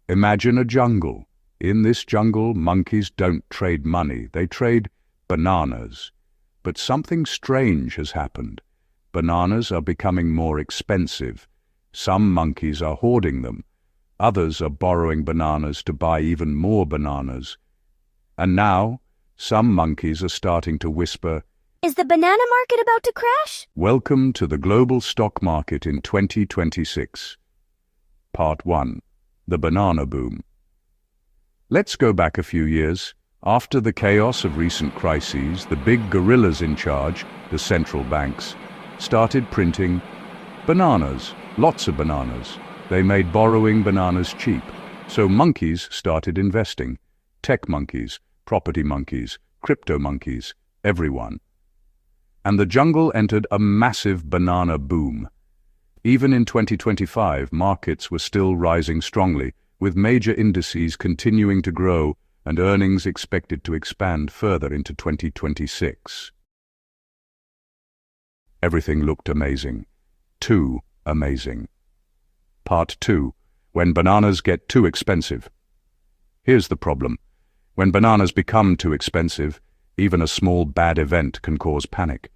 Imagine a jungle. In this jungle, monkeys don't trade money, they trade bananas. But something strange has happened. Bananas are becoming more expensive. Some monkeys are hoarding them. Others are borrowing bananas to buy even more bananas. And now, some monkeys are starting to whisper, "Is the banana market about to crash?" "Welcome to the global stock market in 2026. Part 1. The Banana Boom. Let's go back a few years. After the chaos of recent crises, the big gorillas in charge, the central banks, started printing bananas, lots of bananas. They made borrowing bananas cheap. So monkeys started investing. Tech monkeys, property monkeys, crypto monkeys, everyone. And the jungle entered a massive banana boom. Even in 2025, markets were still rising strongly, with major indices continuing to grow and earnings expected to expand further into 2026. Everything looked amazing. Too amazing. Part 2. When bananas get too expensive. Here's the problem. When bananas become too expensive, even a small bad event can cause panic.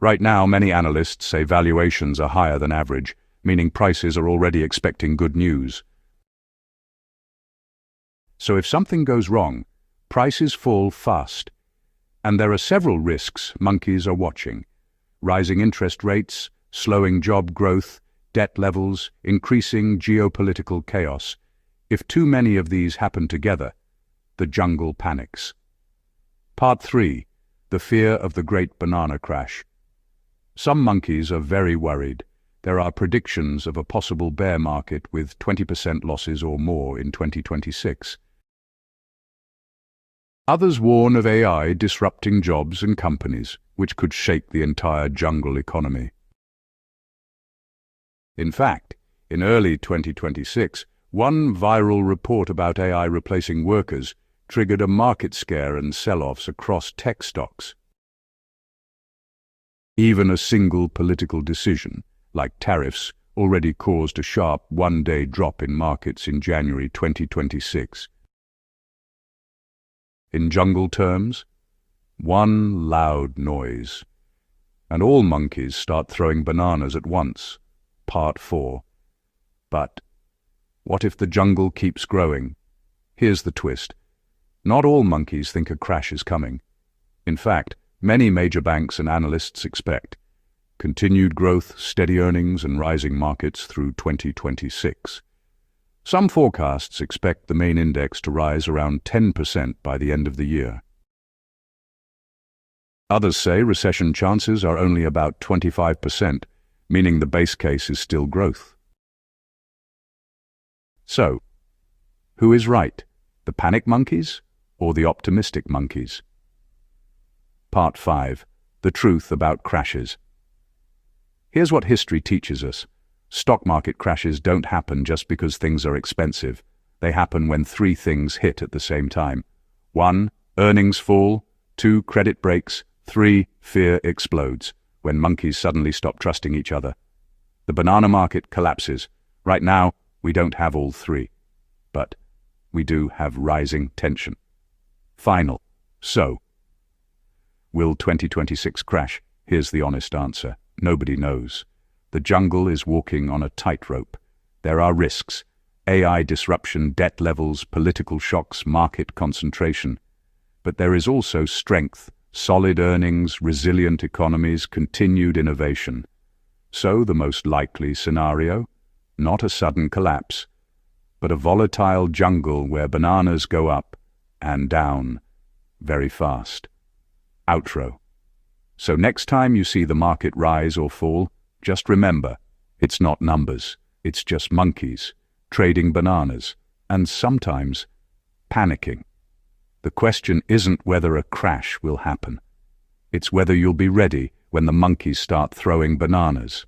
Right now, many analysts say valuations are higher than average, meaning prices are already expecting good news. So if something goes wrong, prices fall fast. And there are several risks monkeys are watching. Rising interest rates, slowing job growth, debt levels, increasing geopolitical chaos. If too many of these happen together, the jungle panics. Part 3. The fear of the great banana crash. Some monkeys are very worried. There are predictions of a possible bear market with 20% losses or more in 2026. Others warn of AI disrupting jobs and companies, which could shake the entire jungle economy. In fact, in early 2026, one viral report about AI replacing workers triggered a market scare and sell-offs across tech stocks. Even a single political decision, like tariffs, already caused a sharp one-day drop in markets in January 2026. In jungle terms, one loud noise, and all monkeys start throwing bananas at once. Part 4. But what if the jungle keeps growing? Here's the twist. Not all monkeys think a crash is coming. In fact, many major banks and analysts expect continued growth, steady earnings, and rising markets through 2026. Some forecasts expect the main index to rise around 10% by the end of the year. Others say recession chances are only about 25%, meaning the base case is still growth. So, who is right, the panic monkeys or the optimistic monkeys? Part 5. The truth about crashes. Here's what history teaches us. Stock market crashes don't happen just because things are expensive. They happen when three things hit at the same time. 1. Earnings fall. 2. Credit breaks. 3. Fear explodes, when monkeys suddenly stop trusting each other. The banana market collapses. Right now, we don't have all three. But we do have rising tension. Final. So, will 2026 crash? Here's the honest answer. Nobody knows. The jungle is walking on a tightrope. There are risks. AI disruption, debt levels, political shocks, market concentration. But there is also strength, solid earnings, resilient economies, continued innovation. So the most likely scenario? Not a sudden collapse, but a volatile jungle where bananas go up and down very fast. Outro. So next time you see the market rise or fall, just remember, it's not numbers, it's just monkeys, trading bananas, and sometimes panicking. The question isn't whether a crash will happen. It's whether you'll be ready when the monkeys start throwing bananas.